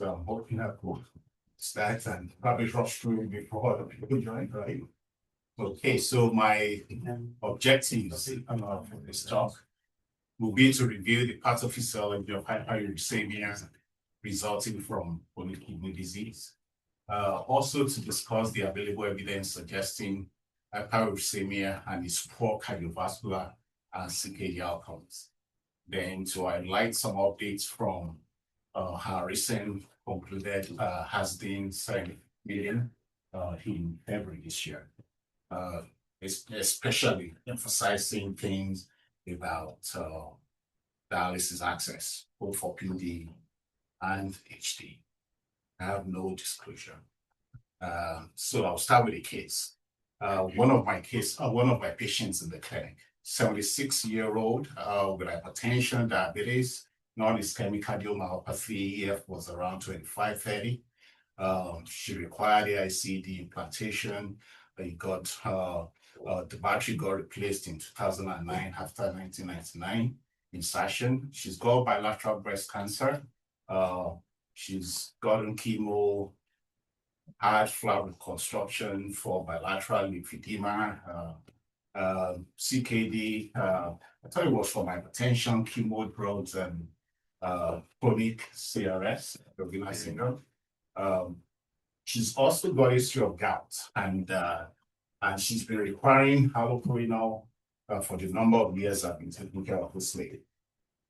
So I'm hoping I could start and probably rush through it before other people join, right? Okay, so my objectives for this talk will be to review the pathophysiology of hyperuricemia resulting from chronic kidney disease. Also to discuss the available evidence suggesting hyperuricemia and its poor cardiovascular and CKD outcomes. Then to highlight some updates from our recent concluded HASD meeting in February this year, especially emphasizing things about dialysis access, both for PD and HD. I have no disclosure. So I'll start with a case. One of my patients in the clinic, 76-year-old with hypertension, diabetes, non-ischemic cardiomyopathy, EF was around 25-30. She required AICD implantation. The battery got replaced in 2009 after 1999 insertion. She's got bilateral breast cancer. She's gotten chemo, had flap reconstruction for bilateral lymphedema, CKD. I thought it was for hypertension, chemo drugs, and chronic CRS, regular syndrome. She's also got a history of gout, and she's been requiring haloperidol for the number of years I've been taking care of this lady.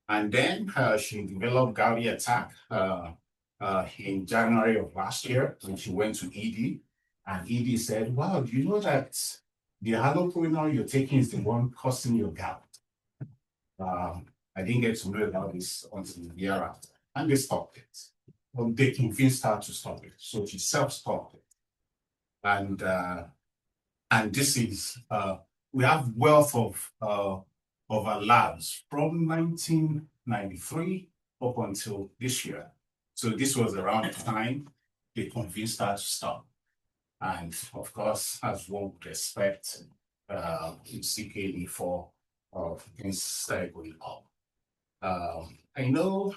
And then she developed gouty attack in January of last year when she went to ED, and ED said, "Wow, do you know that the haloperidol you're taking is the one causing your gout?" I didn't get to know about this until the year after, and they stopped it. Well, they convinced her to stop it, so she self-stopped it. And this is we have wealth of our labs from 1993 up until this year. So this was around the time they convinced her to stop. And of course, as one would expect, in CKD4 things started going up. I know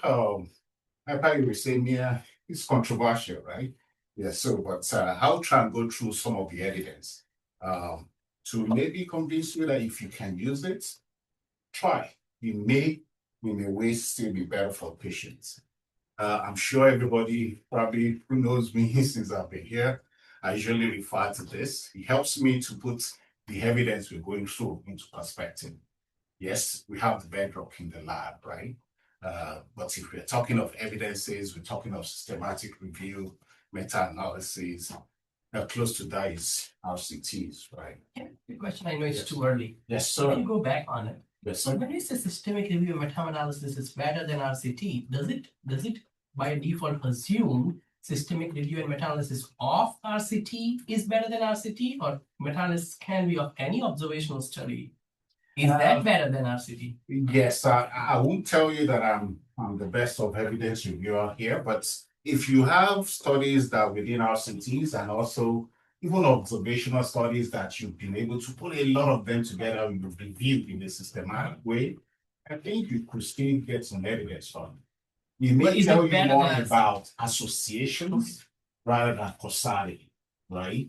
hyperuricemia is controversial, right? Yeah, so but I'll try and go through some of the evidence to maybe convince you that if you can use it, try. In a way, still be better for patients. I'm sure everybody probably who knows me since I've been here, I usually refer to this. It helps me to put the evidence we're going through into perspective. Yes, we have the bedrock in the lab, right? But if we're talking of evidences, we're talking of systematic review, meta-analysis, close to that is RCTs, right? Yeah, good question. I know it's too early. Yes, So sir. can you go back on it? Yes, So sir. when you say systemic review meta-analysis is better than RCT, does it by default assume systemic review and meta-analysis of RCT is better than RCT, or meta-analysis can be of any observational study? Is that better than RCT? Yes, I won't tell you that I'm the best of evidence reviewer here, but if you have studies that within RCTs and also even observational studies that you've been able to put a lot of them together and you've reviewed in a systematic way, I think you could still get some evidence from it. It may tell you more about associations rather than causality, right?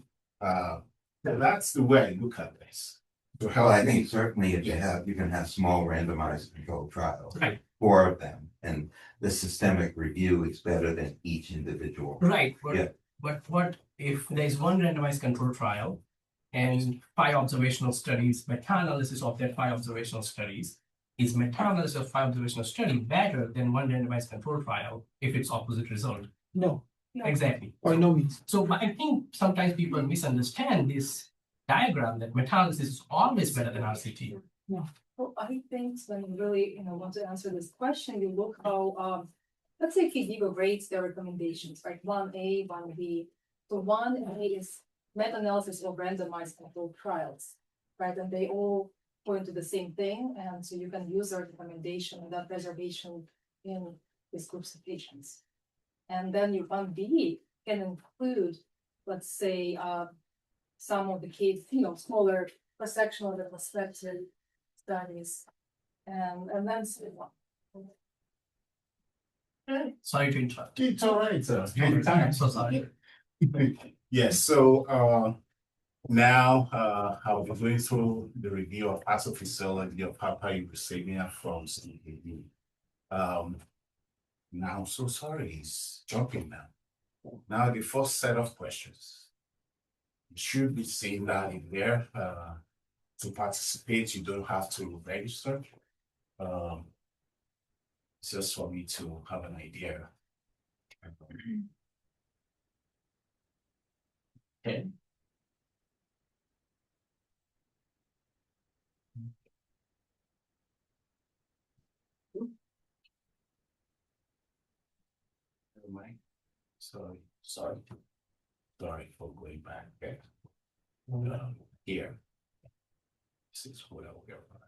That's the way I look at this. Well, I think certainly if you can have small randomized controlled trials, Right. 4 of them, and the systemic review is better than each individual. Right. Yeah. But what if there's one randomized controlled trial and 5 observational studies, meta-analysis of that 5 observational studies? Is meta-analysis of 5 observational study better than one randomized controlled trial if it's opposite result? No. Exactly. By no means. So I think sometimes people misunderstand this diagram that meta-analysis is always better than RCT. No. Well, I think when you really want to answer this question, you look how let's say KDIGO rates their recommendations, right? 1A, 1B. So 1A is meta-analysis of randomized controlled trials, right? And they all point to the same thing, and so you can use their recommendation and that reservation in these groups of patients. And then your 1B can include, let's say, some of the case, smaller cross-sectional or Sorry to interrupt. It's all right, sir. I'm so sorry. Yes, so now I'll be going through the review of pathophysiology of hyperuricemia from CKD. Now, I'm so sorry, it's jumping now. Now, the first set of questions. You should be seeing that in there. To participate, you don't have to register. Just for me to have an idea. Okay. Never mind. Sorry for going back. Okay. Here. This is what I'll get right.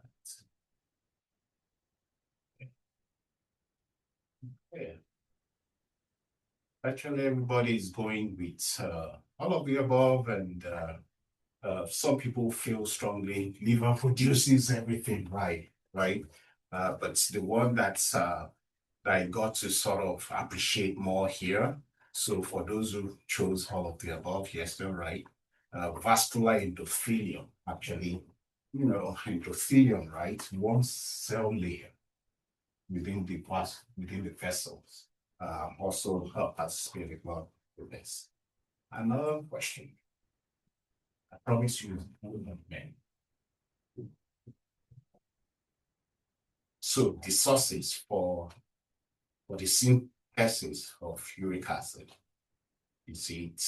Okay. Actually, everybody is going with all of the above, and some people feel strongly liver produces everything, right? But the one that's that I got to sort of appreciate more here. So for those who chose all of the above, yes, they're right. Vascular endothelium, actually, endothelium, right? One cell layer within the vessels. Also help participate in blood with this. Another question. I promise you, men. So the sources for the synthesis of uric acid, is it?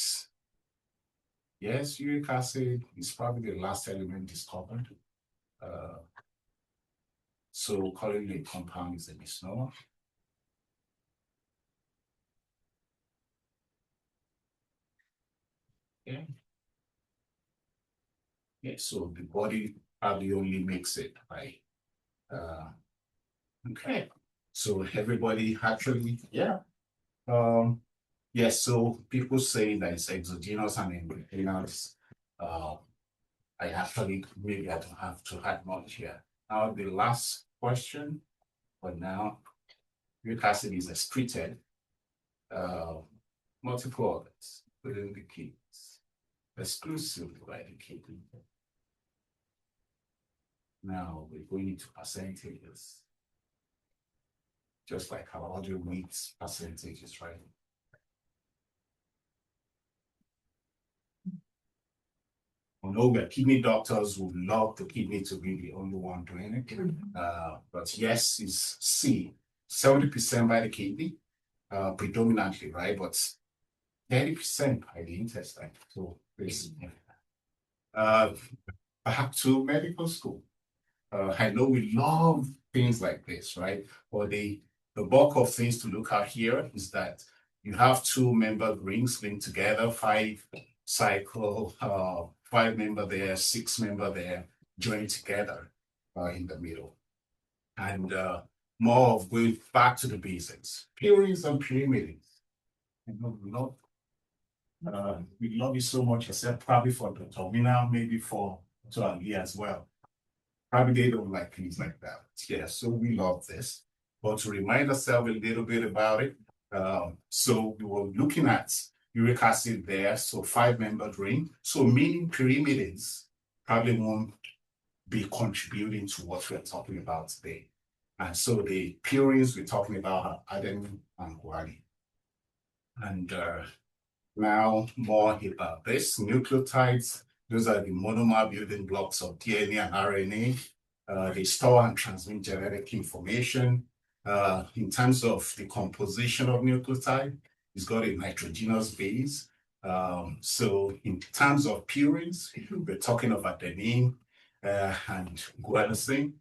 Yes, uric acid is probably the last element discovered. So calling it a compound is a misnomer. Okay. Yeah, so the body probably only makes it, right? Okay. So everybody actually, yeah. Yes, so people say that it's exogenous and endogenous. I actually, maybe I don't have to add much here. Now, the last question, but now, uric acid is excreted, multiple organs within the kidneys, exclusively by the kidney. Now, we're going into percentages, just like our other weeks percentages, right? I know that kidney doctors would love the kidney to be the only one doing it. But yes, it's C, 70% by the kidney, predominantly, right? But 30% by the intestine. So back to medical school. I know we love things like this, right? But the bulk of things to look at here is that you have two member rings linked together, 5 cycle, 5 member there, 6 member there, joined together in the middle. And more of going back to the basics, purines and pyrimidines. We love you so much, except probably for the terminal, maybe for Ali as well. Probably they don't like things like that. Yeah, so we love this. But to remind ourselves a little bit about it, so we were looking at uric acid there, so 5-membered ring. So meaning pyrimidines probably won't be contributing to what we're talking about today. And so the purines we're talking about are adenine and guanine. And now more about this, nucleotides. Those are the monomer building blocks of DNA and RNA. They store and transmit genetic information. In terms of the composition of nucleotide, it's got a nitrogenous base. So in terms of purines, we're talking of adenine and guanosine.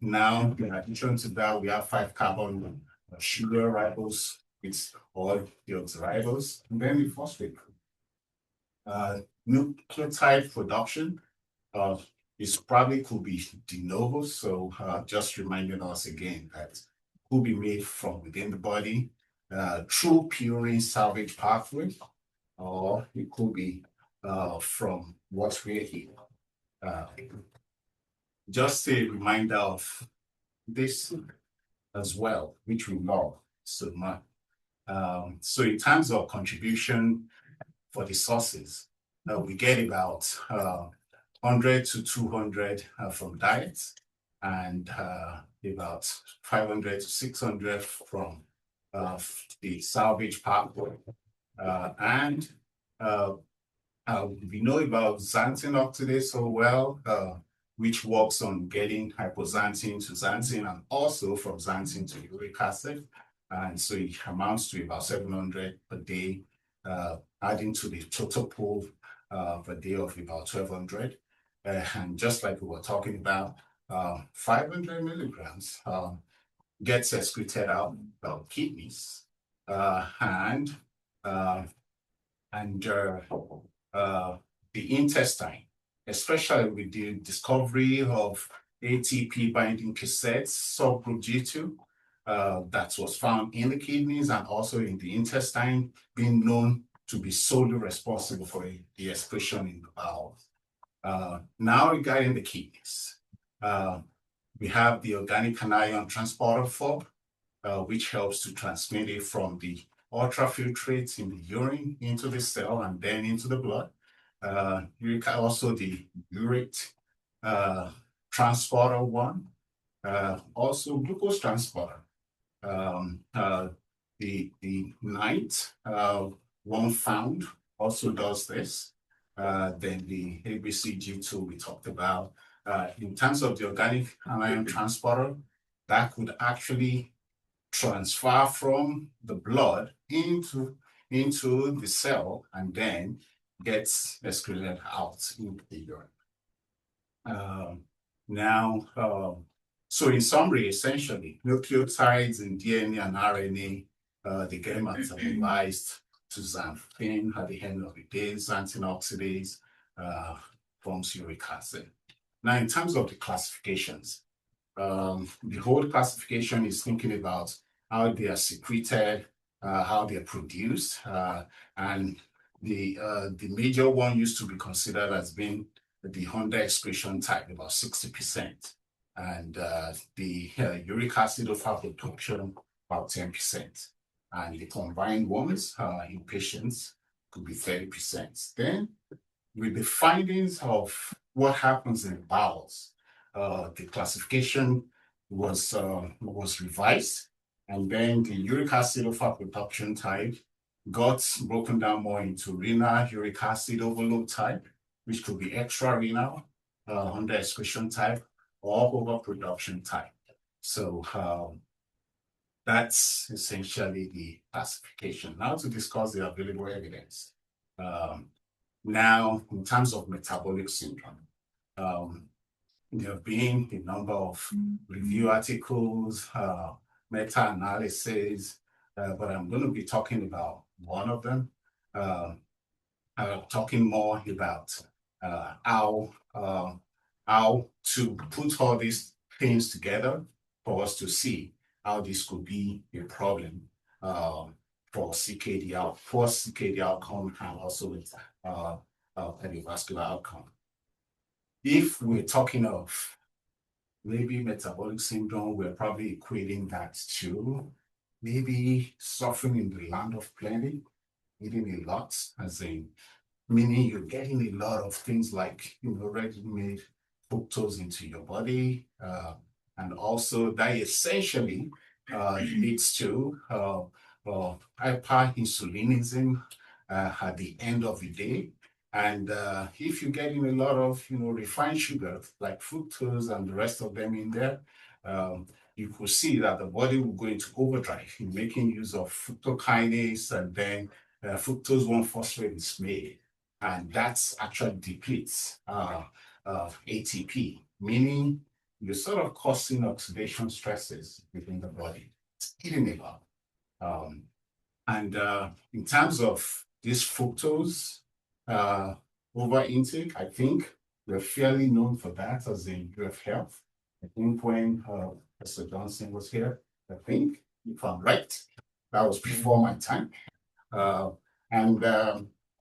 Now, in addition to that, we have 5-carbon sugar ribose with all the oxiribose, and then the phosphate group. Nucleotide production is probably could be de novo, so just reminding us again that could be made from within the body through purine salvage pathway, or it could be from what we're here. Just a reminder of this as well, which we love. so much. So in terms of contribution for the sources, we get about 100 to 200 from diet, and about 500 to 600 from the salvage pathway. And we know about xanthine oxidase so well, which works on getting hypoxanthine to xanthine, and also from xanthine to uric acid. And so it amounts to about 700 per day, adding to the total pool per day of about 1,200. And just like we were talking about, 500 milligrams gets excreted out of kidneys, and the intestine, especially with the discovery of ATP binding cassettes subgroup G2 that was found in the kidneys and also in the intestine, being known to be solely responsible for the excretion in the bowels. Now regarding the kidneys, we have the organic anion transporter form, which helps to transmit it from the ultrafiltrates in the urine into the cell and then into the blood. Also the urate transporter one, also glucose transporter. The night one found also does this. Then the ABCG2 we talked about. In terms of the organic anion transporter, that could actually transfer from the blood into the cell and then gets excreted out into the urine. So in summary, essentially, nucleotides in DNA and RNA, they get metabolized to xanthine at the end of the day. Xanthine oxidase forms uric acid. Now, in terms of the classifications, the whole classification is thinking about how they are secreted, how they are produced, and the major one used to be considered as being the under excretion type, about 60%, and the uric acid overproduction, about 10%, and the combined ones in patients could be 30%. Then, with the findings of what happens in the bowels, the classification was revised, and then the uric acid overproduction type got broken down more into renal uric acid overload type, which could be extra-renal, under excretion type, or overproduction type. So that's essentially the classification. Now to discuss the available evidence. Now, in terms of metabolic syndrome, there have been a number of review articles, meta-analysis, but I'm going to be talking about one of them, talking more about how to put all these things together for us to see how this could be a problem for CKD outcome and also with cardiovascular outcome. If we're talking of maybe metabolic syndrome, we're probably equating that to maybe suffering in the land of plenty, eating a lot, as in meaning you're getting a lot of things like ready-made fructose into your body, and also that essentially leads to hyperinsulinism at the end of the day. And if you're getting a lot of refined sugar like fructose and the rest of them in there, you could see that the body will go into overdrive in making use of fructokinase, and then fructose 1-phosphate is made, and that actually depletes ATP, meaning you're sort of causing oxidation stresses within the body. It's eating a lot. And in terms of this fructose over intake, I think we're fairly known for that as in UF Health. I think when Professor Johnson was here, I think, if I'm right, that was before my time.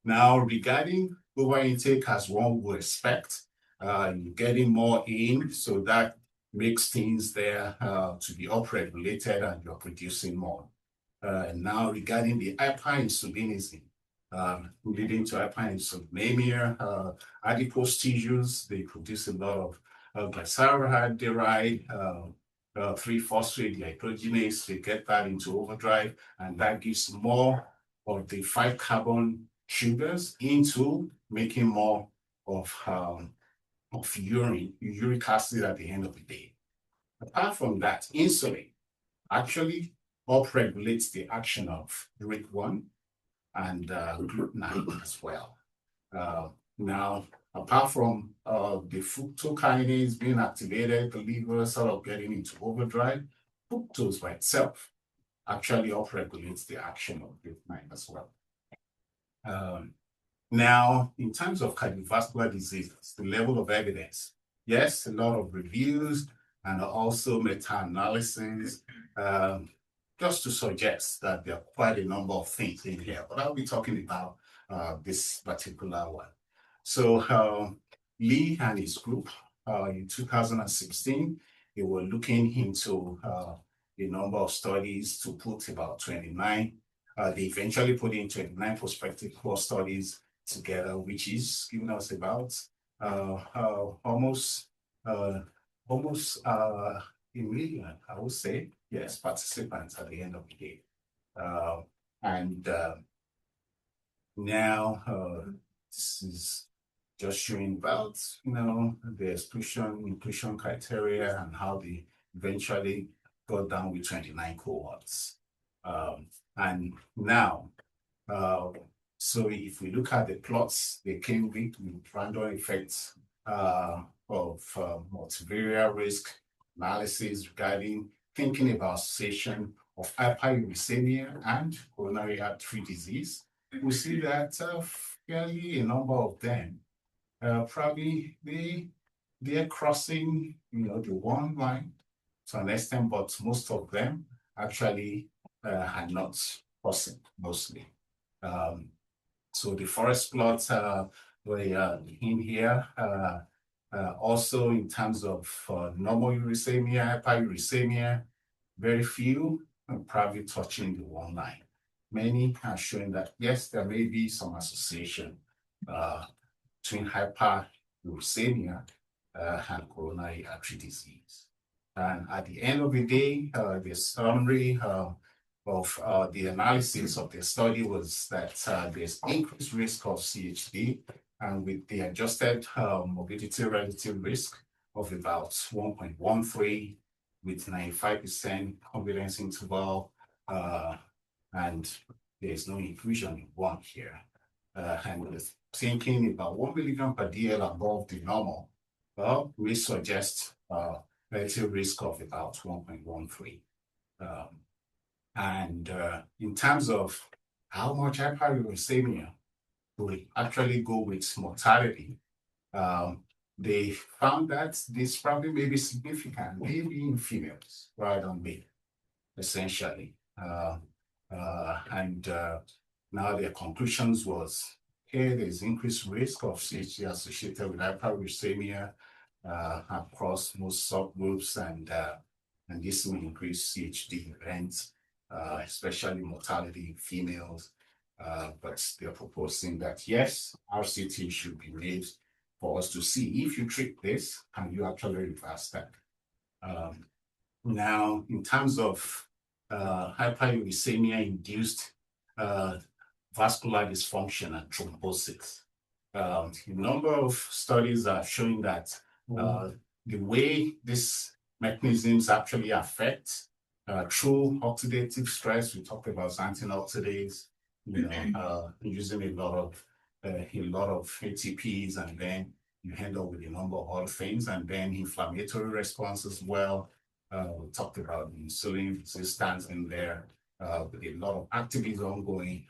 Now regarding over intake, as one would expect, you're getting more in, so that makes things there to be upregulated and you're producing more. Now regarding the hyperinsulinism, leading to hyperinsulinemia, adipose tissues, they produce a lot of glyceride-derived 3-phosphate dehydrogenase. They get that into overdrive, and that gives more of the 5-carbon sugars into making more of uric acid at the end of the day. Apart from that, insulin actually upregulates the action of URIC1 and glutamine as well. Now, apart from the fructokinase being activated, the liver sort of getting into overdrive, fructose by itself actually upregulates the action of glutamine as well. Now, in terms of cardiovascular diseases, the level of evidence, yes, a lot of reviews and also meta-analysis, just to suggest that there are quite a number of things in here, but I'll be talking about this particular one. So Lee and his group in 2016, they were looking into a number of studies to put about 29. They eventually put in 29 prospective core studies together, which is giving us about almost a million, I would say, yes, participants at the end of the day. Now this is just showing about, the inclusion criteria and how they eventually got down with 29 cohorts. And now, so if we look at the plots, they came with random effects of multivariate risk analysis regarding thinking about association of hyperuricemia and coronary artery disease. We see that fairly a number of them probably they're crossing, the one line to an extent, but most of them actually are not crossing mostly. So the forest plots were in here. Also in terms of normal uricemia, hyperuricemia, very few and probably touching the one line. Many are showing that yes, there may be some association between hyperuricemia and coronary artery disease. And at the end of the day, the summary of the analysis of the study was that there's increased risk of CHD, and with the adjusted morbidity relative risk of about 1.13 with 95% confidence interval, and there's no inclusion in one here. And thinking about 1 milligram per DL above the normal, well, we suggest relative risk of about 1.13. And in terms of how much hyperuricemia will actually go with mortality, they found that this probably may be significant, maybe in females rather than male, essentially. Now their conclusions was, okay, there's increased risk of CHD associated with hyperuricemia across most subgroups, and this will increase CHD events, especially mortality in females. But they're proposing that, yes, RCT should be made for us to see if you treat this, can you actually reverse that? Now, in terms of hyperuricemia-induced vascular dysfunction and thrombosis, a number of studies are showing that the way these mechanisms actually affect through oxidative stress, we talked about xanthine oxidase, using a lot of ATPs, and then you end up with a number of other things, and then inflammatory response as well. We talked about insulin resistance in there, with a lot of activities ongoing.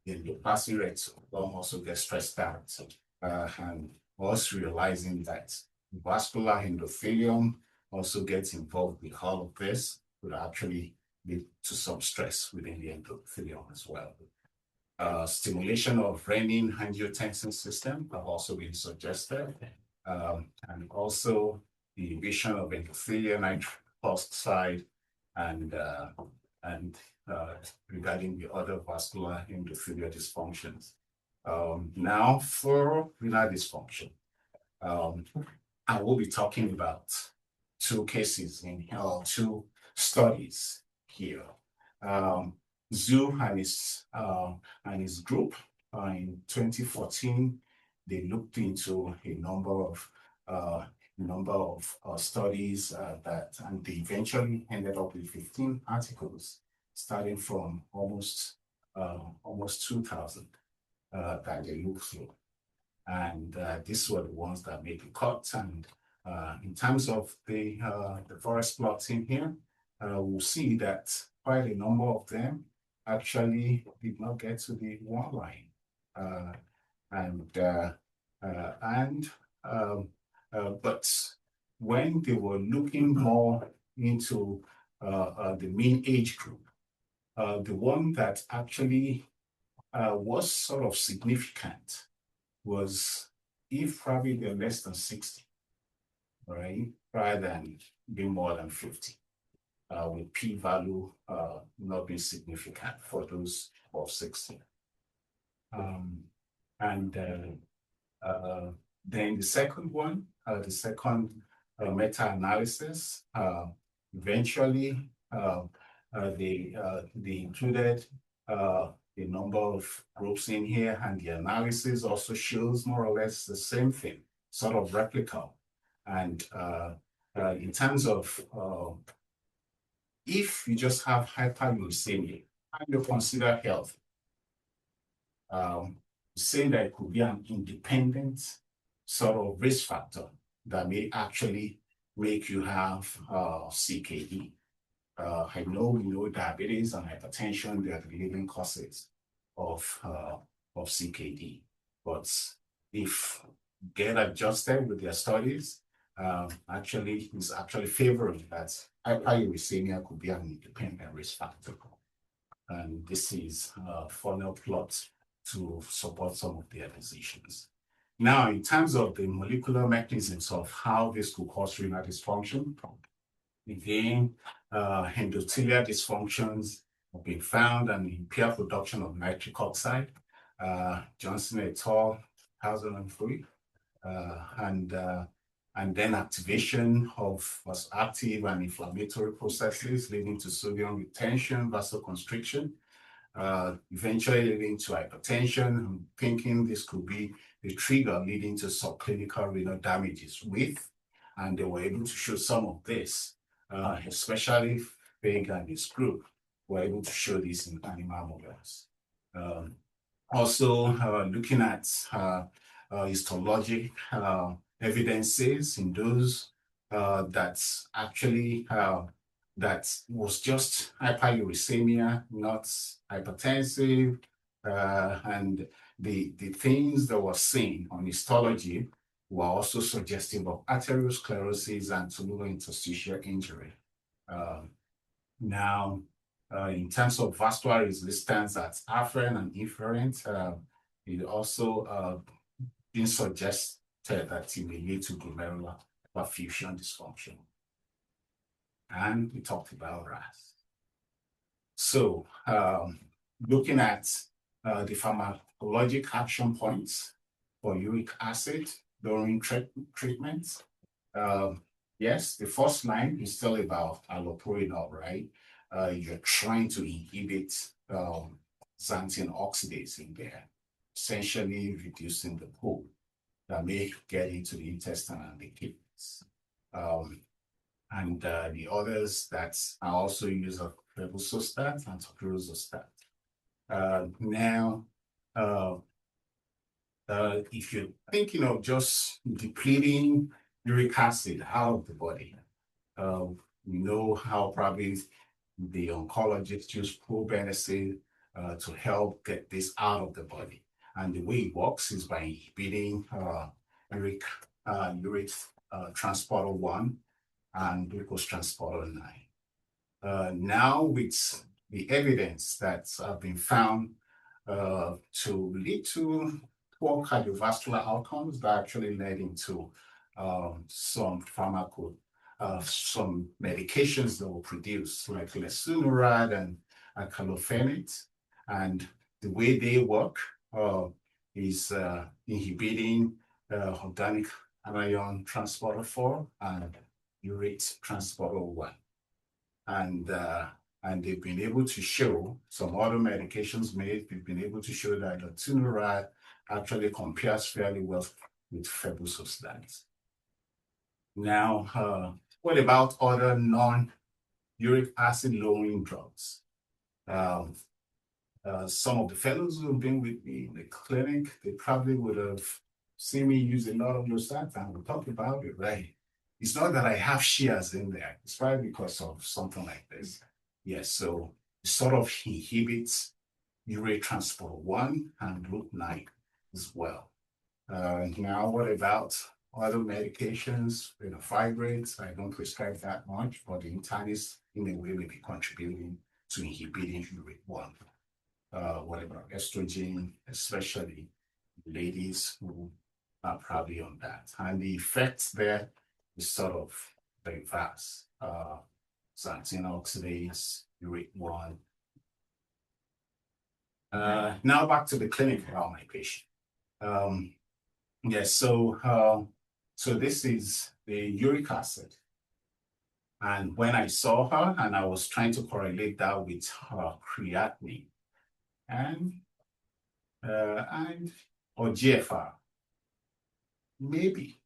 The passing rates also get stressed out, and also realizing that vascular endothelium also gets involved with all of this, would actually lead to some stress within the endothelium as well. Stimulation of renin-angiotensin system have also been suggested, and also the inhibition of endothelial nitric oxide and and regarding the other vascular endothelial dysfunctions. Now for renal dysfunction, I will be talking about two cases in here, two studies here. Zhu and his group in 2014, they looked into a number of studies and they eventually ended up with 15 articles, starting from almost 2,000 that they looked through. And these were the ones that made the cut. And in terms of the forest plots in here, we'll see that quite a number of them actually did not get to the one line. But when they were looking more into the mean age group, the one that actually was sort of significant was if probably they're less than 60, right, rather than being more than 50, with p-value not being significant for those of 60. Then the second one, the second meta-analysis, eventually they included a number of groups in here, and the analysis also shows more or less the same thing, sort of replica. And in terms of if you just have hyperuricemia and you consider health, saying that it could be an independent sort of risk factor that may actually make you have CKD. I know we know diabetes and hypertension, they are the leading causes of CKD. But if get adjusted with their studies, actually is actually favoring that hyperuricemia could be an independent risk factor. And this is a funnel plot to support some of their decisions. Now, in terms of the molecular mechanisms of how this could cause renal dysfunction, again, endothelial dysfunctions have been found and impaired production of nitric oxide. Johnson et al. 2003, and then activation of active and inflammatory processes leading to sodium retention, vasoconstriction, eventually leading to hypertension. I'm thinking this could be the trigger leading to subclinical renal damages and they were able to show some of this, especially Fig and his group were able to show this in animal models. Also, looking at histologic evidences in those that actually that was just hyperuricemia, not hypertensive, and the things that were seen on histology were also suggestive of arteriosclerosis and tubulointerstitial injury. Now, in terms of vascular resistance, that's afferent and efferent. It also been suggested that it may lead to glomerular perfusion dysfunction. And we talked about RAS. So, looking at the pharmacologic action points for uric acid during treatment, yes, the first line is still about allopurinol, right? You're trying to inhibit xanthine oxidase in there, essentially reducing the pool that may get into the intestine and the kidneys. And the others that are also used are febuxostat and tocilizumab. Now, if you're thinking of just depleting uric acid out of the body, we know how probably the oncologists use probenecid to help get this out of the body. And the way it works is by inhibiting uric transporter 1 and glucose transporter 9. Now, with the evidence that's been found to lead to poor cardiovascular outcomes that actually led into some some medications that were produced, like lesinurad and clofenate. And the way they work is inhibiting organic anion transporter 4 and urate transporter 1. And they've been able to show some other medications made. They've been able to show that the lesinurad actually compares fairly well with febuxostat. Now, what about other non-uric acid lowering drugs? Some of the fellows who have been with me in the clinic, they probably would have seen me use a lot of losartan. We'll talk about it, right? It's not that I have shares in there. It's probably because of something like this. Yes, so it sort of inhibits urate transport 1 and GLUT9 as well. Now, what about other medications, fibrates? I don't prescribe that much, but the internists in a way may be contributing to inhibiting urate 1. What about estrogen, especially ladies who are probably on that? And the effects there is sort of very vast. Xanthine oxidase, urate 1. Now back to the clinic about my patient. Yes, so this is the uric acid. And when I saw her and I was trying to correlate that with her creatinine or GFR, maybe.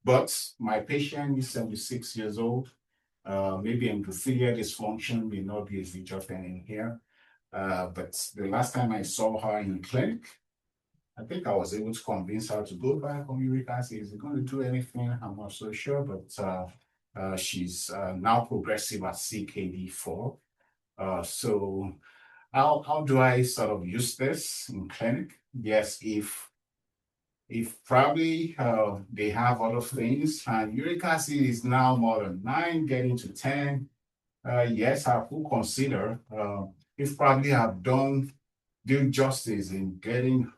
But my patient is 76 years old. Maybe endothelial dysfunction may not be a major thing in here. But the last time I saw her in clinic, I think I was able to convince her to go back on uric acid. Is it going to do anything? I'm not so sure, but she's now progressive at CKD4. So how do I sort of use this in clinic? Yes, if probably they have other things and uric acid is now more than 9, getting to 10, yes, I will consider if probably have done due justice in getting,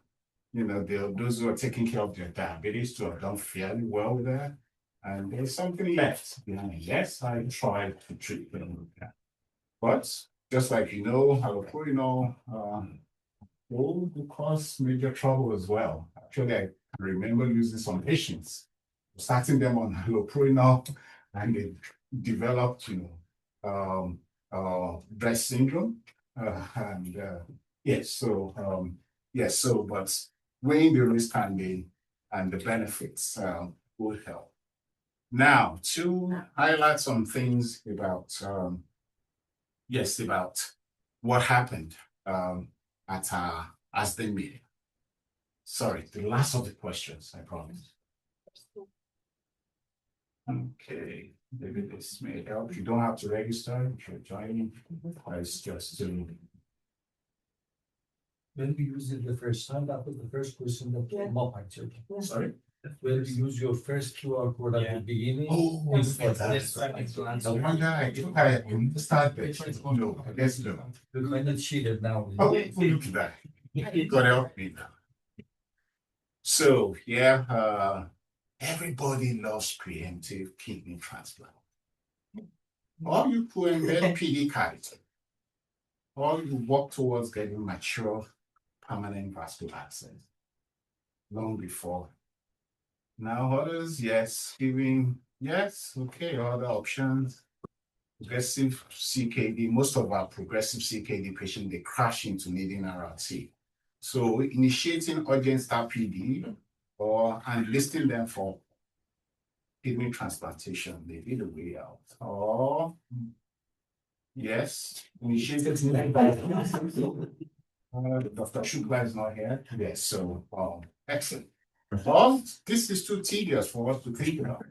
those who are taking care of their diabetes to have done fairly well with that. And there's something left behind. Yes, I tried to treat them with that. But just like allopurinol will cause major trouble as well. Actually, I remember losing some patients, starting them on allopurinol, and they developed, breast syndrome. But weighing the risk and the benefits would help. Now, to highlight some things about what happened at our ASDEN meeting. Sorry, the last of the questions, I promise. Okay, maybe this may help. You don't have to register if you're joining. It's just to. When we use it the first time, that was the first question that came up actually. Sorry? When you use your first QR code at the beginning. Oh, that's the one that I think I start that. No, let's do. When it's cheated now. Oh, look at that. God help me now. So, everybody loves preemptive kidney transplant. Or you put embed PD catheter. Or you work towards getting mature permanent vascular access long before. Now others, yes, other options. Progressive CKD, most of our progressive CKD patients, they crash into needing RRT. So initiating urgent start PD and listing them for kidney transplantation may be the way out. Or yes, initiated. Dr. Shukla is not here. Yes, so excellent. Well, this is too tedious for us to think about.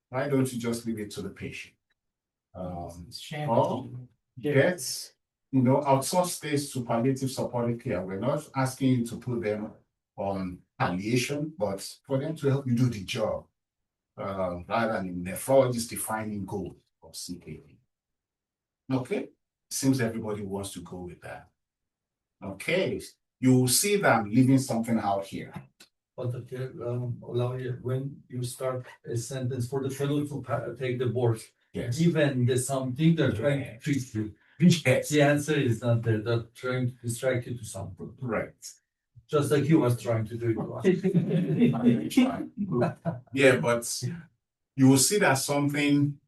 Why don't you just leave it to the patient? Yes, outsource this to palliative supportive care. We're not asking you to put them on palliation, but for them to help you do the job, rather than nephrologist defining goal of CKD. Okay, seems everybody wants to go with that. Okay, you will see that I'm leaving something out here. But Olaoye, when you start a sentence for the fellow to take the board, Yes. given the something they're trying to treat you, Yes. the answer is not there. They're trying to distract you to something, Right. just like you was trying to do it. Yeah, but you will see that something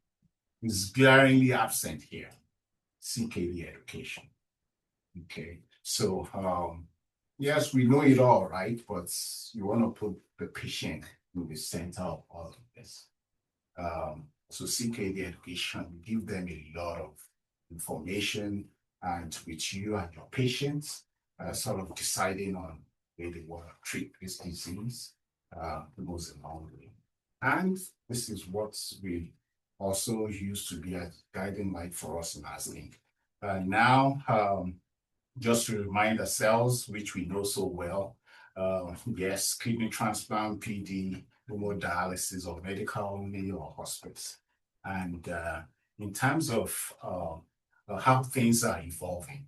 is glaringly absent here. CKD education. Okay. So yes, we know it all, right? But you want to put the patient in the center of all of this. So CKD education, give them a lot of information, and with you and your patients, sort of deciding on where they want to treat this disease, goes a long way. And this is what we also used to be a guiding light for us in ASLINK. Now, just to remind ourselves, which we know so well, yes, kidney transplant, PD, hemodialysis, or medical only, or hospice. And in terms of how things are evolving,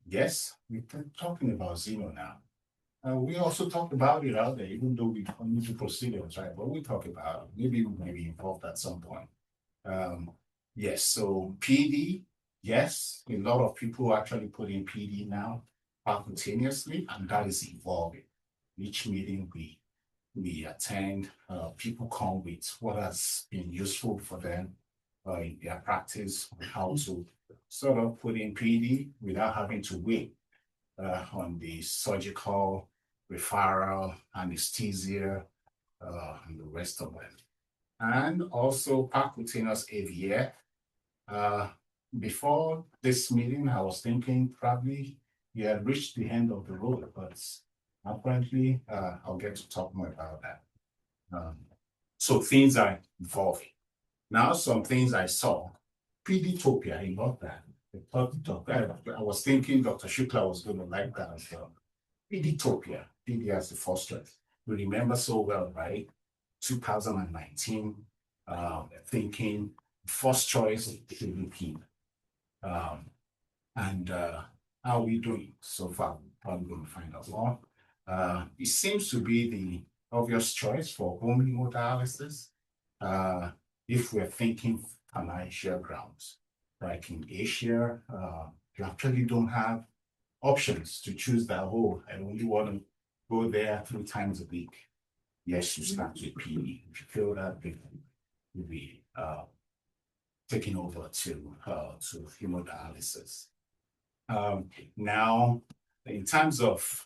yes, we're talking about Xeno now. We also talk about it out there, even though we don't need to procedures, right? But we talk about it. Maybe we may be involved at some point. Yes, so PD, yes, a lot of people actually put in PD now simultaneously, and that is evolving. Each meeting we attend, people come with what has been useful for them in their practice, how to sort of put in PD without having to wait on the surgical referral, anesthesia, and the rest of them. And also percutaneous AVF. Before this meeting, I was thinking probably we had reached the end of the road, but apparently I'll get to talk more about that. So things are evolving. Now, some things I saw, Peditopia, I love that. I was thinking Dr. Shukla was going to like that as well. Peditopia, PD as the first choice. We remember so well, right? 2019, thinking first choice PDP. And how are we doing so far? Probably going to find out more. It seems to be the obvious choice for home hemodialysis. If we're thinking financial grounds, like in Asia, you actually don't have options to choose that. Oh, I only want to go there 3 times a week. Yes, you start with PD. If you feel that big, you'll be taken over to hemodialysis. Now, in terms of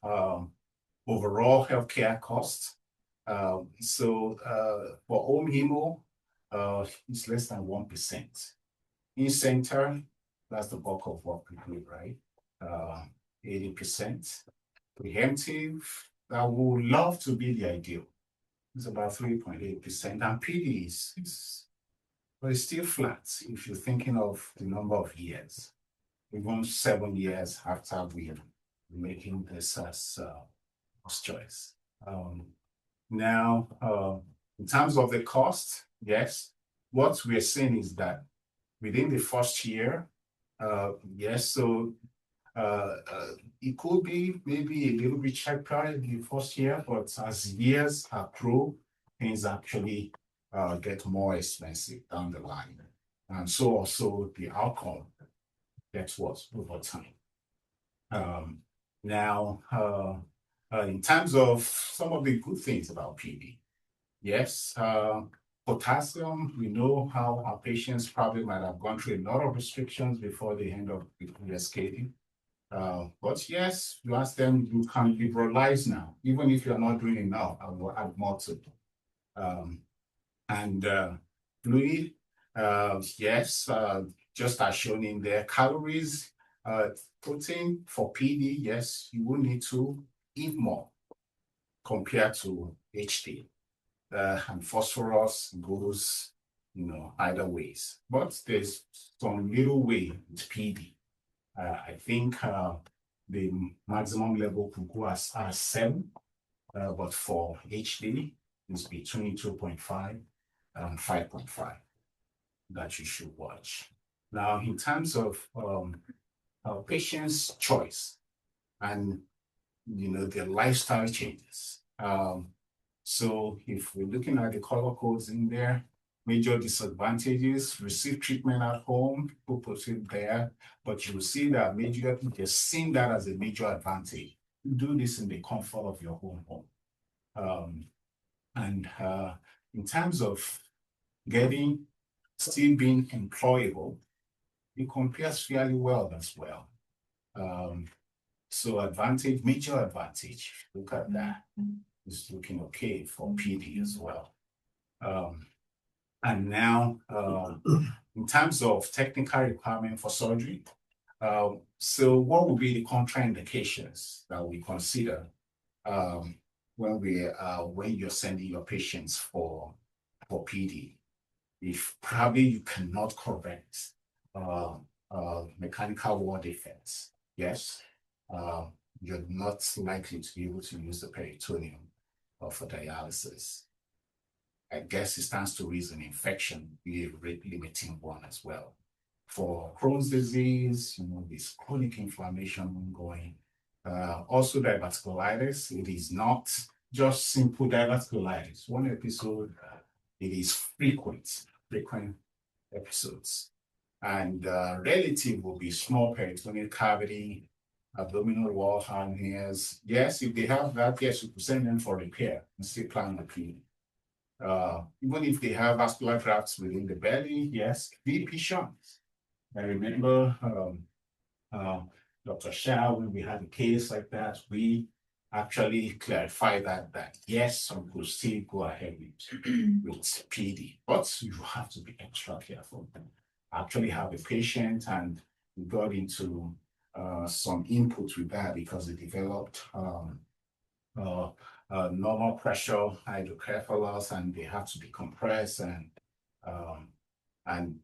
overall healthcare costs, so for home hemo, it's less than 1%. In center, that's the bulk of what we do, right? 80%. Preemptive, that would love to be the ideal. It's about 3.8%. And PD but it's still flat if you're thinking of the number of years. Even 7 years after we're making this as choice. Now, in terms of the cost, yes, what we're saying is that within the first year, yes, so it could be maybe a little bit cheaper in the first year, but as years accrue, things actually get more expensive down the line. And so also the outcome gets worse over time. Now, in terms of some of the good things about PD, yes, potassium, we know how our patients probably might have gone through a lot of restrictions before they end up with cascading. But yes, you ask them, you can liberalize now, even if you're not doing enough, I will add more to it. And fluid, yes, just as shown in there, calories, protein for PD, yes, you will need to eat more compared to HD. And phosphorus goes, either ways. But there's some little way with PD. I think the maximum level could go as 7, but for HD, it's between 2.5 and 5.5 that you should watch. Now, in terms of patient's choice and their lifestyle changes, So if we're looking at the color codes in there, major disadvantages, receive treatment at home, people put it there, but you will see that they're seeing that as a major advantage. You do this in the comfort of your home. In terms of still being employable, it compares fairly well as well. So major advantage, look at that. It's looking okay for PD as well. And now, in terms of technical requirement for surgery, so what would be the contraindications that we consider when you're sending your patients for PD? If probably you cannot correct mechanical wall defects, yes, you're not likely to be able to use the peritoneum for dialysis. I guess it stands to reason infection be a rate limiting one as well. For Crohn's disease, this chronic inflammation ongoing. Also diverticulitis, it is not just simple diverticulitis. One episode, it is frequent episodes. And relative will be small peritoneal cavity, abdominal wall hernias. Yes, if they have that, yes, you could send them for repair and still plan the PD. Even if they have vascular grafts within the belly, yes, VP shunts. I remember Dr. Shah, when we had a case like that, we actually clarified that yes, some could still go ahead with PD, but you have to be extra careful. I actually have a patient and we got into some input with that because they developed normal pressure hydrocephalus and they have to be compressed and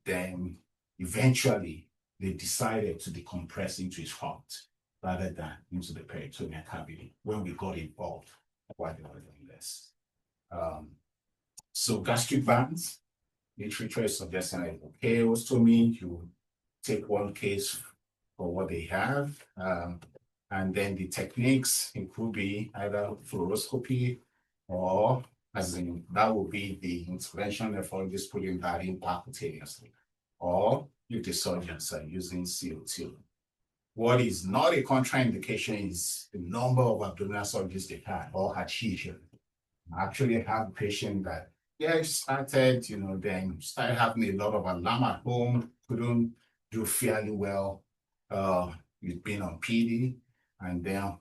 then eventually they decided to decompress into his heart rather than into the peritoneal cavity when we got involved while they were doing this. So gastric bands, literature is suggesting like, okay, ostomy, you take one case for what they have. And then the techniques, it could be either fluoroscopy or that would be the intervention nephrologist putting that in percutaneously. Or if the surgeons are using CO2. What is not a contraindication is the number of abdominal surgeries they had or adhesion. I actually have a patient that, started, then started having a lot of alarm at home, couldn't do fairly well with being on PD, and then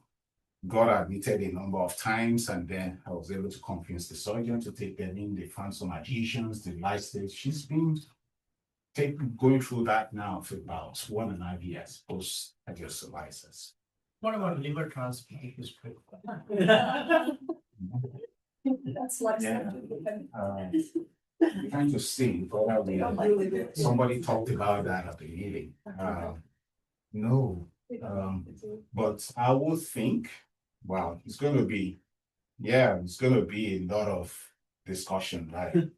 got admitted a number of times, and then I was able to convince the surgeon to take them in. They found some adhesions, the light stage. She's been going through that now for about 1.5 years post dialysis. What about liver transplant history? That's like I'm trying to see whether somebody talked about that at the meeting. No, but I would think, wow, it's going to be a lot of discussion, right?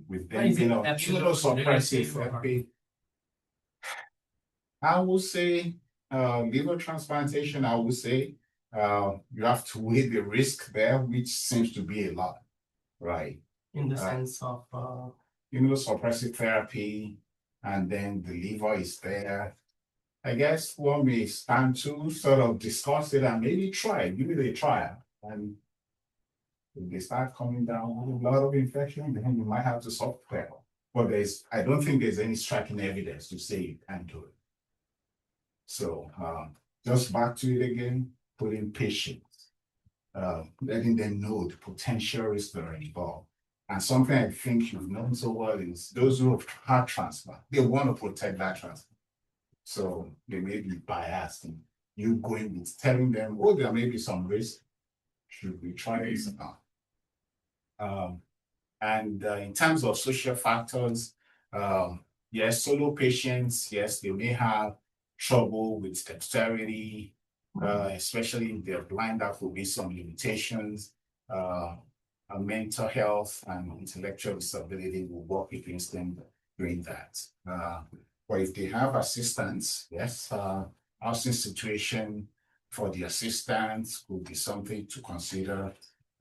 With them, immunosuppressive therapy. I would say liver transplantation, I would say you have to weigh the risk there, which seems to be a lot, right? In the sense of immunosuppressive therapy, and then the liver is there. I guess one may stand to sort of discuss it and maybe give it a trial. And if they start coming down with a lot of infection, then you might have to stop there. But I don't think there's any striking evidence to say you can't do it. So just back to it again, putting patients, letting them know the potential risks that are involved. And something I think you've known so well is those who have had transplant, they want to protect that transplant. So they may be biased in you going with telling them, oh, there may be some risk. Should we try this or not? And in terms of social factors, yes, solo patients, yes, they may have trouble with dexterity, especially if they're blind, that will be some limitations. Mental health and intellectual disability will work against them doing that. But if they have assistance, yes, housing situation for the assistants could be something to consider.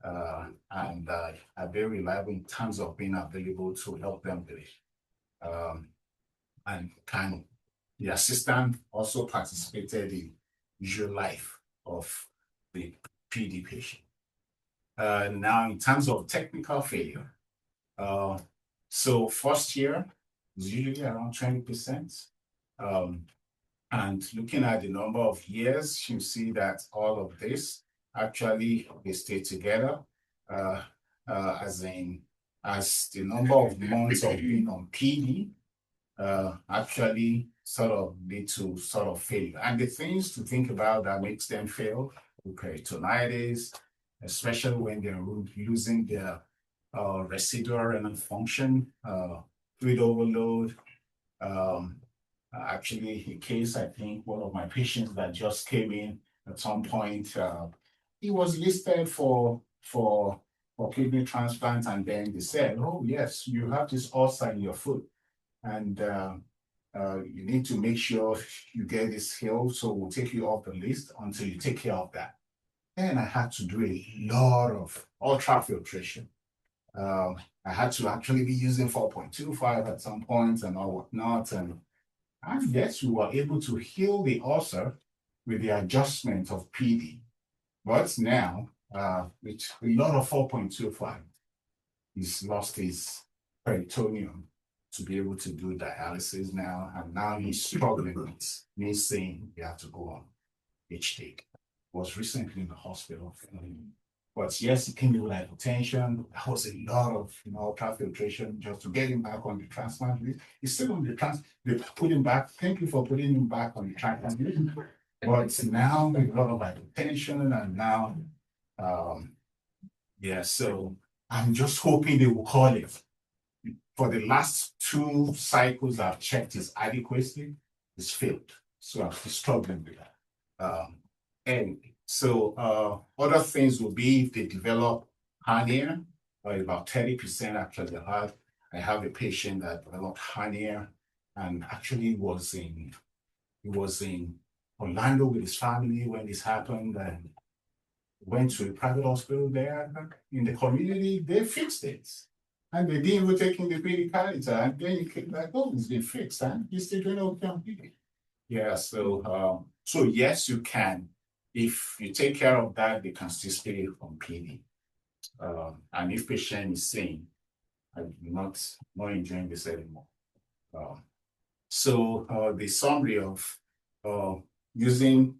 and are very reliable in terms of being available to help them with it. And the assistant also participated in usual life of the PD patient. Now, in terms of technical failure, so first year is usually around 20%. And looking at the number of years, you see that all of this actually they stay together, as the number of months of being on PD actually sort of lead to sort of failure. And the things to think about that makes them fail, peritonitis, especially when they're losing their residual renal function, fluid overload. Actually, in case I think one of my patients that just came in at some point, he was listed for kidney transplant, and then they said, "Oh yes, you have this ulcer in your foot, and you need to make sure you get this healed. So we'll take you off the list until you take care of that." And I had to do a lot of ultrafiltration. I had to actually be using 4.25 at some point and all whatnot. And yes, we were able to heal the ulcer with the adjustment of PD. But now, with a lot of 4.25, he's lost his peritoneum to be able to do dialysis now. And now he's struggling with me saying he had to go on HD. Was recently in the hospital. But yes, he came with hypertension. That was a lot of ultrafiltration just to get him back on the transplant list. He's still on the they put him back. Thank you for putting him back on the transplant list. But now a lot of hypertension, and now so I'm just hoping they will call it. For the last 2 cycles I've checked his adequacy, it's failed. So I'm still struggling with that. And so other things will be if they develop hernia, or about 30% actually I have a patient that developed hernia and actually was in Orlando with his family when this happened, and went to a private hospital there in the community. They fixed it. And they didn't even take in the PD catheter. And then you came like, "Oh, it's been fixed, and he's still doing okay on PD." Yeah, so yes, you can. If you take care of that, they can still stay on PD. And if patient is saying, "I'm not enjoying this anymore." So the summary of using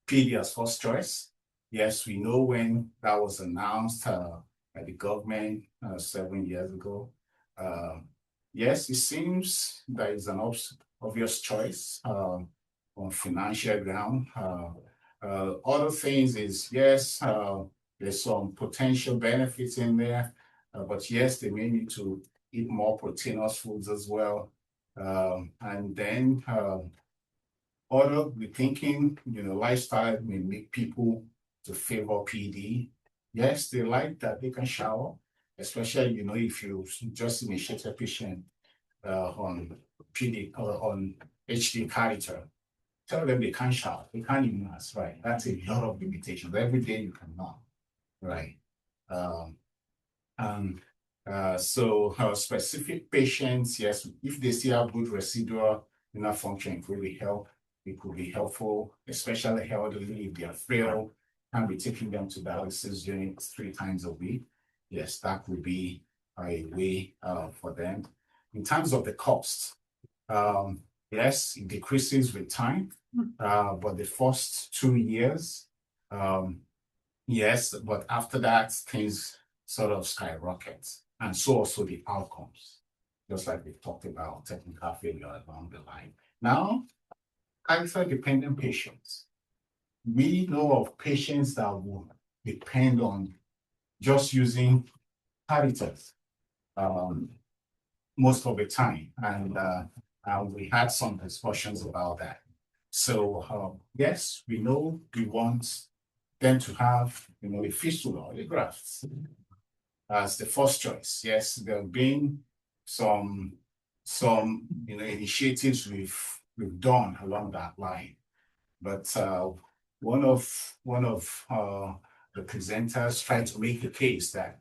PD as first choice. Yes, we know when that was announced by the government 7 years ago. Yes, it seems that is an obvious choice on financial ground. Other things is, yes, there's some potential benefits in there, but yes, they may need to eat more proteinous foods as well. And then we're thinking, lifestyle may make people to favor PD. Yes, they like that they can shower, especially, if you just initiate a patient on PD or on HD catheter. Tell them they can't shower, they can't even ask, right? That's a lot of limitations. Every day you cannot, right? So specific patients, yes, if they still have good residual renal function, it could be helpful, especially elderly if they are frail, can be taking them to dialysis during 3 times a week. Yes, that could be a way for them. In terms of the cost, yes, it decreases with time, but the first 2 years, yes, but after that, things sort of skyrocket. And so also the outcomes, just like we talked about technical failure along the line. Now, catheter-dependent patients. We know of patients that will depend on just using catheters most of the time. And we had some discussions about that. So yes, we know we want them to have, a fistula or a graft as the first choice. Yes, there have been some initiatives we've done along that line. But one of the presenters try to make the case that,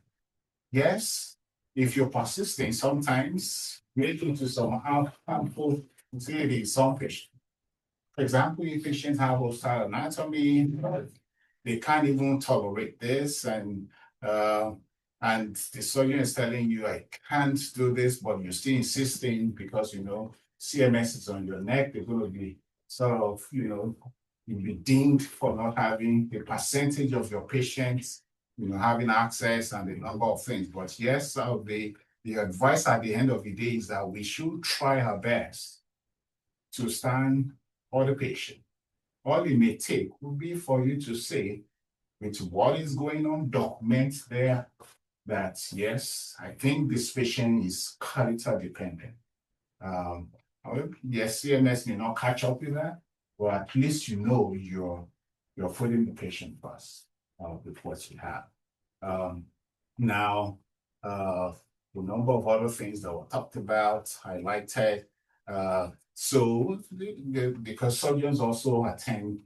yes, if you're persisting, sometimes making to some harmful facility in some patients. For example, if patients have hostile anatomy, they can't even tolerate this, and the surgeon is telling you, I can't do this, but you're still insisting because CMS is on your neck. They're going to be sort of, you'll be dinged for not having the percentage of your patients, having access and a number of things. But yes, the advice at the end of the day is that we should try our best to stand for the patient. All it may take would be for you to say, with what is going on, document there that, yes, I think this patient is catheter dependent. Yes, CMS may not catch up with that, but at least you're putting the patient first with what you have. Now, the number of other things that were talked about, highlighted. So because surgeons also attend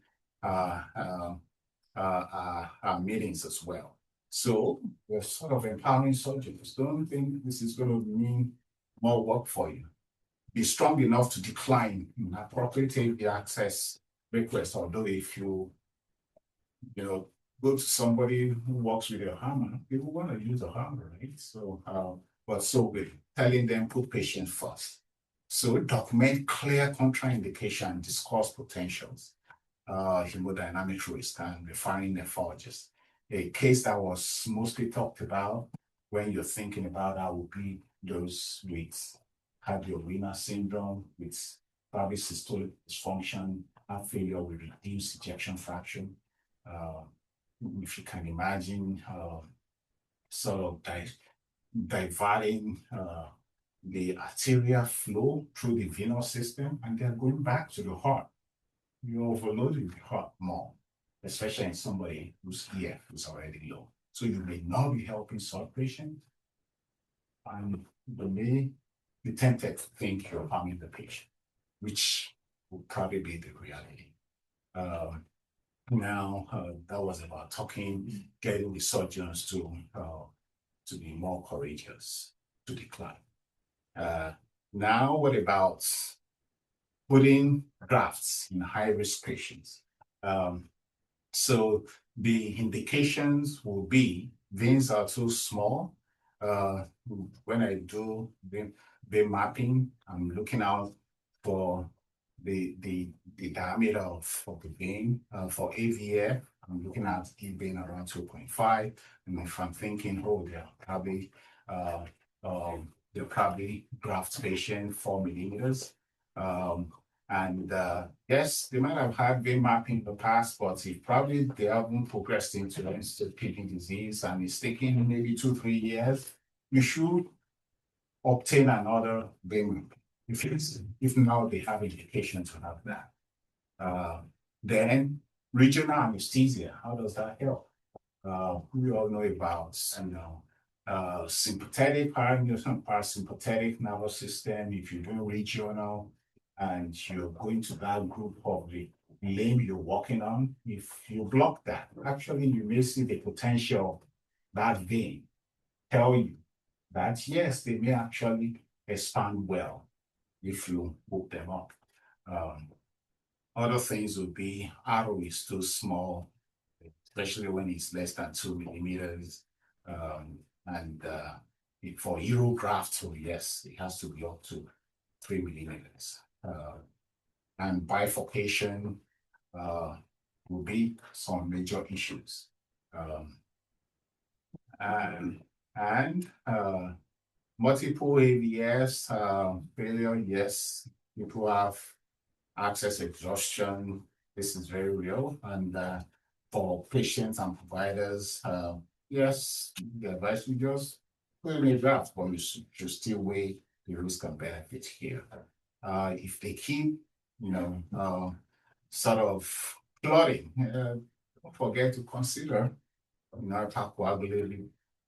meetings as well. So we're sort of empowering surgeons. Don't think this is going to mean more work for you. Be strong enough to decline inappropriate AV access request, although if you go to somebody who works with a hammer, people want to use a hammer, right? So but so we're telling them put patient first. So document clear contraindication, discuss potentials, hemodynamic risk, and referring nephrologist. A case that was mostly talked about when you're thinking about that would be those with Hyperuricemia syndrome, with probably systolic dysfunction, heart failure with reduced ejection fraction. If you can imagine, sort of diverting the arterial flow through the venous system, and they're going back to the heart. You're overloading the heart more, especially in somebody whose EF is already low. So you may not be helping such patients, and you may be tempted to think you're harming the patient, which will probably be the reality. Now, that was about getting the surgeons to be more courageous, to decline. Now, what about putting grafts in high-risk patients? So the indications will be veins are too small. When I do vein mapping, I'm looking out for the diameter of the vein. For AVF, I'm looking at a vein around 2.5. And if I'm thinking, they're probably graft patient 4 millimeters. Yes, they might have had vein mapping in the past, but if probably they haven't progressed into kidney disease and it's taking maybe 2-3 years, you should obtain another vein mapping. If now they have indication to have that. Then regional anesthesia, how does that help? We all know about sympathetic, parasympathetic nervous system. If you're doing regional and you're going to that group of the limb you're walking on, if you block that, actually you may see the potential of that vein tell you that yes, they may actually expand well if you hook them up. Other things would be arrow is too small, especially when it's less than 2 millimeters. For Euro graft, so yes, it has to be up to 3 millimeters. And bifurcation will be some major issues. Multiple AVS failure, yes, people have access exhaustion. This is very real. And for patients and providers, yes, the advice we just put in a draft, but you should still weigh the risk and benefit here. If they keep, sort of clotting, don't forget to consider hypercoagulated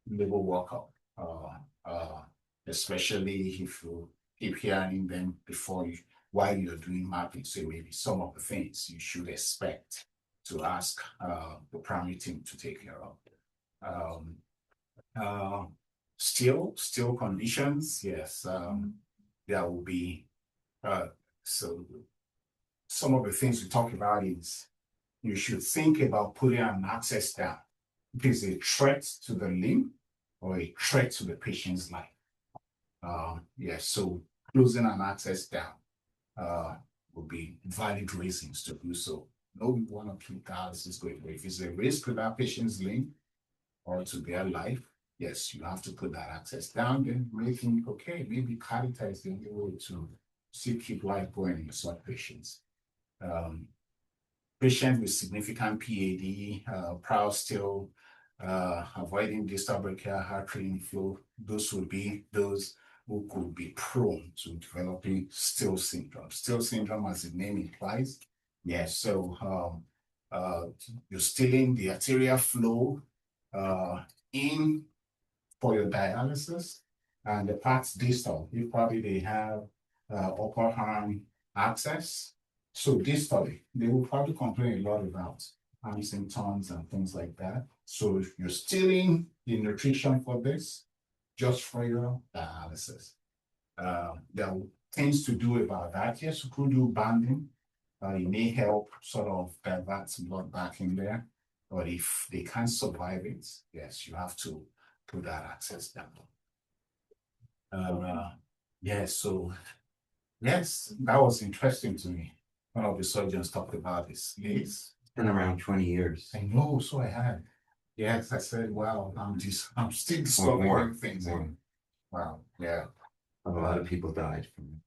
liver workup, especially if you keep hearing them while you're doing mapping. So maybe some of the things you should expect to ask the primary team to take care of. Still conditions, yes, there will be, so some of the things we talk about is you should think about putting an access down. If it's a threat to the limb or a threat to the patient's life. Yes, so closing an access down will be valid reasons to do so. No, we want to keep dialysis going. If it's a risk to that patient's limb or to their life, yes, you have to put that access down. Then we think, okay, maybe catheter is the only way to still keep life going in such patients. Patients with significant PAD, proud still, avoiding distal brachial artery inflow, those would be those who could be prone to developing Still syndrome. Still syndrome, as the name implies, yes. So you're stilling the arterial flow in for your dialysis, and the parts distal, you probably they have upper arm access. So distally, they will probably complain a lot about arm symptoms and things like that. So if you're stilling the nutrition for this, just for your dialysis. There are things to do about that. Yes, you could do banding. It may help sort of divert some blood back in there. But if they can't survive it, yes, you have to put that access down. Yes, so yes, that was interesting to me. One of the surgeons talked about this. Yes. It's been around 20 years. I know, so I had. Yes, I said, wow, I'm still discovering More. new things. More. Wow, yeah. A lot of people died from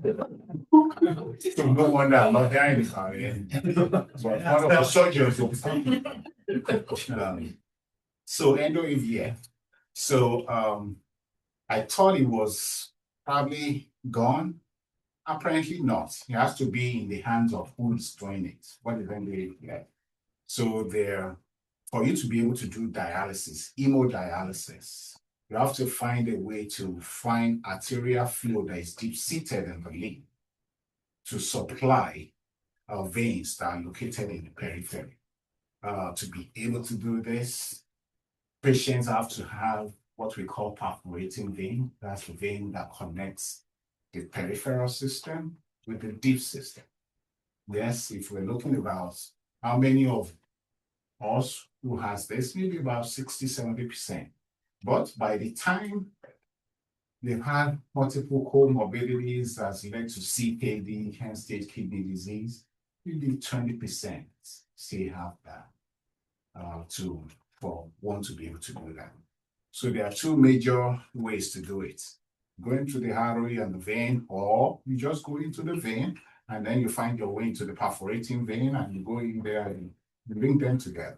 it. So no wonder I'm not hearing about it. But one of the surgeons will be talking about it. So endo EVF. So I thought it was probably gone. Apparently not. It has to be in the hands of who's doing it. What is endo EVF? So there, for you to be able to do dialysis, hemodialysis, you have to find a way to find arterial flow that is deep-seated in the limb to supply veins that are located in the periphery. To be able to do this, patients have to have what we call perforating vein. That's the vein that connects the peripheral system with the deep system. Yes, if we're looking about how many of us who has this, maybe about 60–70%. But by the time they've had multiple comorbidities that's led to CKD, end-stage kidney disease, maybe 20% still have that for one to be able to do that. So there are two major ways to do it. Going to the artery and the vein, or you just go into the vein and then you find your way into the perforating vein and you go in there and you link them together.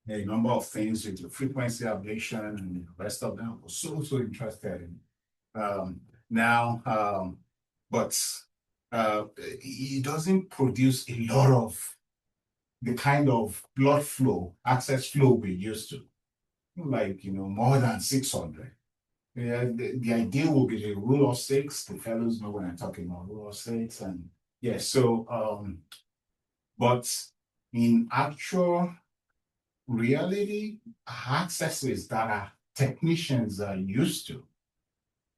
There are a number of things with the frequency ablation and the rest of them. I was so interested in. But it doesn't produce a lot of the kind of blood flow, access flow we used to, like, more than 600. Yeah, the idea will be the rule of 6. The fellows know when I'm talking about rule of 6. And yeah, so, but in actual reality, accesses that our technicians are used to,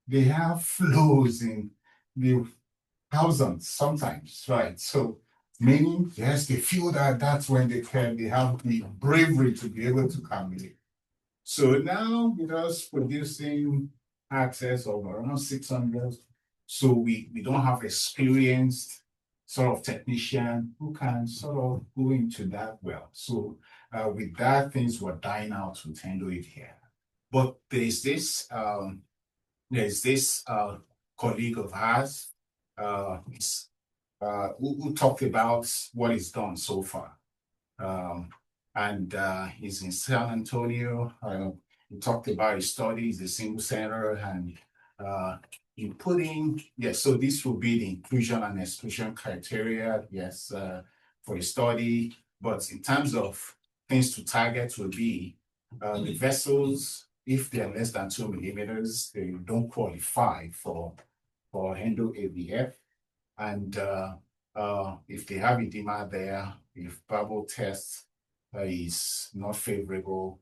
they have flows in the thousands sometimes, right? So meaning, yes, they feel that that's when they have the bravery to be able to come in. So now with us producing access of around 600, so we don't have experienced sort of technician who can sort of go into that well. So with that, things were dying out with endo EVF. But there's this colleague of ours who talked about what is done so far. And he's in San Antonio. He talked about his studies, the single center, and in putting, yes, so this will be the inclusion and exclusion criteria, yes, for a study. But in terms of things to target will be the vessels, if they're less than 2 millimeters, they don't qualify for endo EVF. And if they have edema there, if bubble test is not favorable.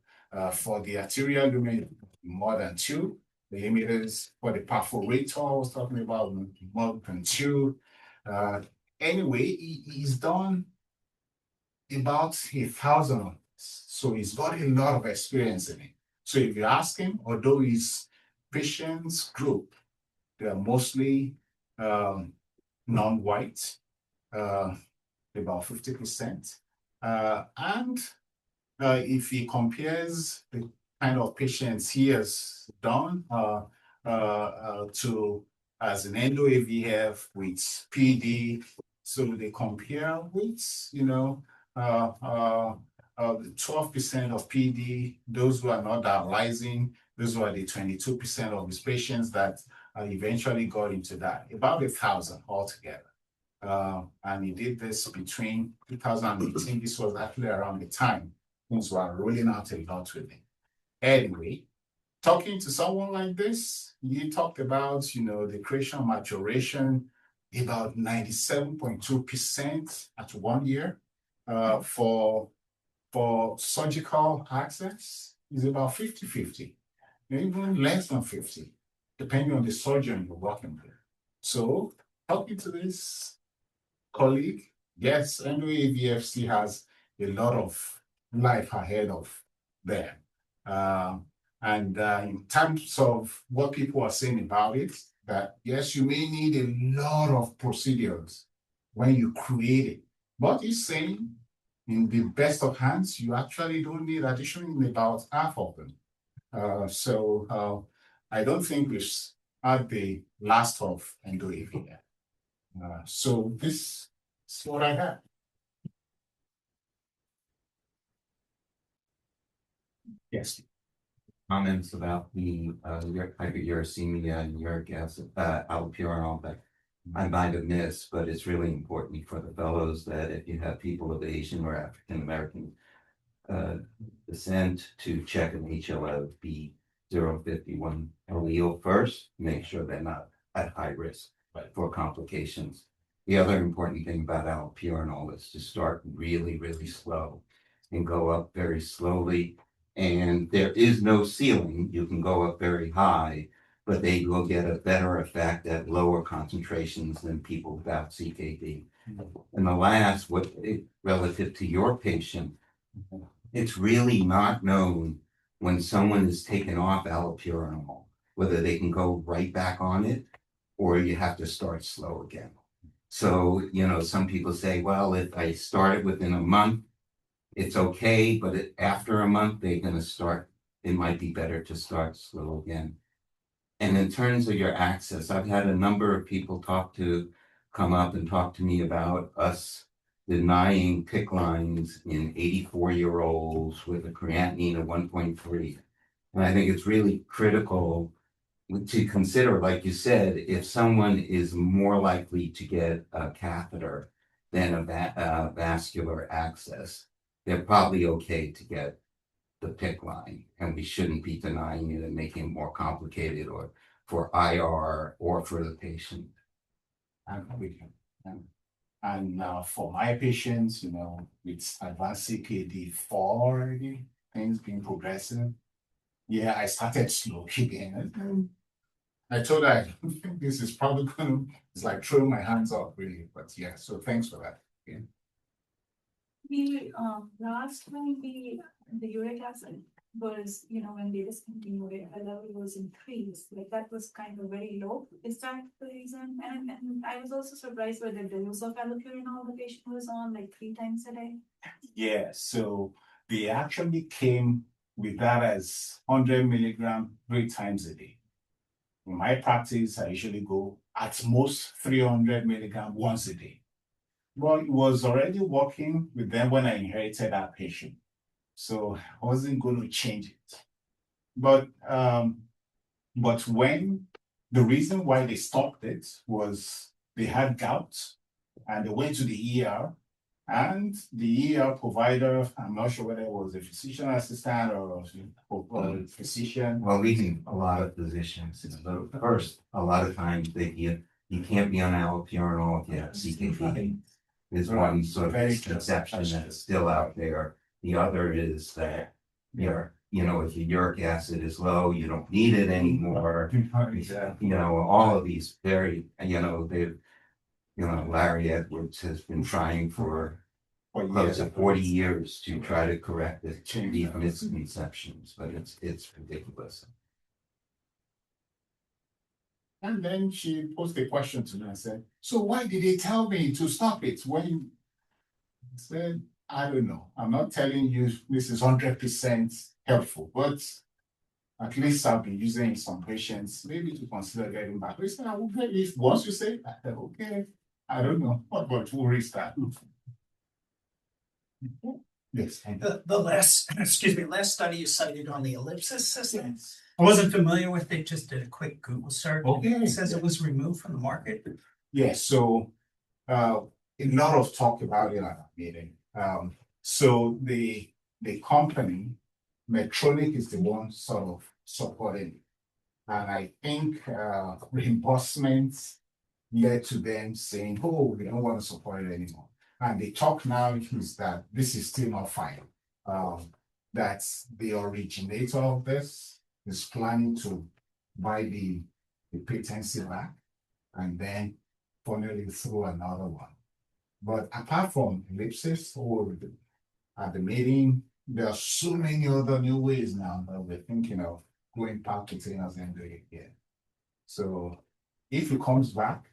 For the arterial lumen, more than 2 millimeters. For the perforator, I was talking about more than 2. Anyway, he's done about 1,000. So he's got a lot of experience in it. So if you ask him, although his patients group, they are mostly non-white, about 50%. And if he compares the kind of patients he has done to as an endo AVF with PD, so they compare with, 12% of PD, those who are not dialyzing, those were the 22% of his patients that eventually got into that, about 1,000 altogether. And he did this between 2018. This was actually around the time things were rolling out a lot with him. Anyway, talking to someone like this, you talked about, the creation maturation, about 97.2% at 1 year. For surgical access is about 50-50, even less than 50, depending on the surgeon you're working with. So talking to this colleague, yes, NOAVFC has a lot of life ahead of them. And in terms of what people are saying about it, that yes, you may need a lot of procedures when you create it, but he's saying in the best of hands, you actually don't need addition in about half of them. So I don't think we've had the last of endoAVF. So this is what I have. Yes. Comments about the hyperuricemia and uric acid, allopurinol that I might have missed, but it's really important for the fellows that if you have people of Asian or African American descent, to check an HLA-B051 allele first, make sure they're not at high risk for complications. The other important thing about allopurinol is to start really, really slow and go up very slowly. And there is no ceiling. You can go up very high, but they will get a better effect at lower concentrations than people without CKD. And the last, relative to your patient, it's really not known when someone is taken off allopurinol, whether they can go right back on it or you have to start slow again. So, some people say, well, if I started within a month, it's okay, but after a month, they're going to start, it might be better to start slow again. And in terms of your access, I've had a number of people come up and talk to me about us denying PICC lines in 84-year-olds with a creatinine of 1.3. And I think it's really critical to consider, like you said, if someone is more likely to get a catheter than a vascular access, they're probably okay to get the PICC line, and we shouldn't be denying it and making it more complicated or for IR or for the patient. And for my patients, with advanced CKD4 already, things being progressive, I started slow again. I told her, I don't think this is probably going to, it's like throwing my hands up, really. But so thanks for that. Yeah. The last time the uric acid was, when they discontinued it, the level was increased. Like that was kind of very low. Is that the reason? And I was also surprised by the dose of allopurinol the patient was on, like 3 times a day. Yeah, so they actually came with that as 100 milligram 3 times a day. In my practice, I usually go at most 300 milligram once a day. Well, it was already working with them when I inherited that patient. So I wasn't going to change it. But when the reason why they stopped it was they had gout and they went to the ER, and the ER provider, I'm not sure whether it was a physician assistant or a physician. Well, we think a lot of physicians, first, a lot of times you can't be on allopurinol if you have CKD. is one sort of Very misconception true. that's still out there. The other is that if your uric acid is low, you don't need it anymore. All of these very, Larry Edwards has been trying for close to 40 years to try to correct these misconceptions, but it's ridiculous. And then she posed a question to me and said, so why did they tell me to stop it? When I said, I don't know. I'm not telling you this is 100% helpful, but at least I've been using in some patients, maybe to consider getting back. I said, okay, if once you say that, okay, I don't know. What about who is that? Yes. The last study you cited on the ellipsis system. I wasn't familiar with it, just did a quick Google search. Okay. It says it was removed from the market. Yes, so a lot of talk about it at that meeting. So the company, Medtronic, is the one sort of supporting it. And I think reimbursements led to them saying, oh, we don't want to support it anymore. And the talk now is that this is still not final. That the originator of this is planning to buy the patency back and then funnel it through another one. But apart from ellipsis or at the meeting, there are so many other new ways now that we're thinking of going back to trainers and doing it again. So if it comes back,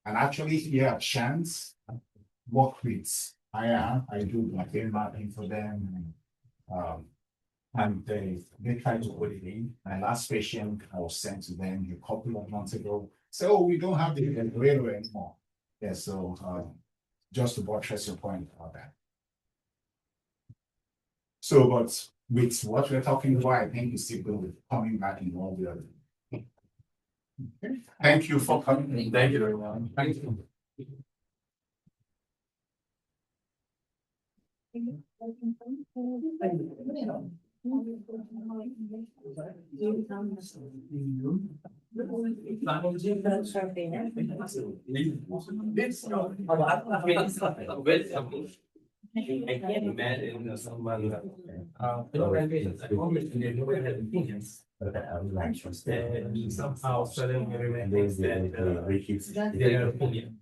and actually here at Chance, work with I do my game mapping for them, and they try to put it in. My last patient I was sent to them a couple of months ago. So we don't have the radar anymore. Yeah, so just to buttress your point about that. So, but with what we're talking about, I think it's still going to be coming back in all the other. Okay. Thank you for coming. Thank you very much. Thank you. I can't imagine someone somehow suddenly thinks that their opinion.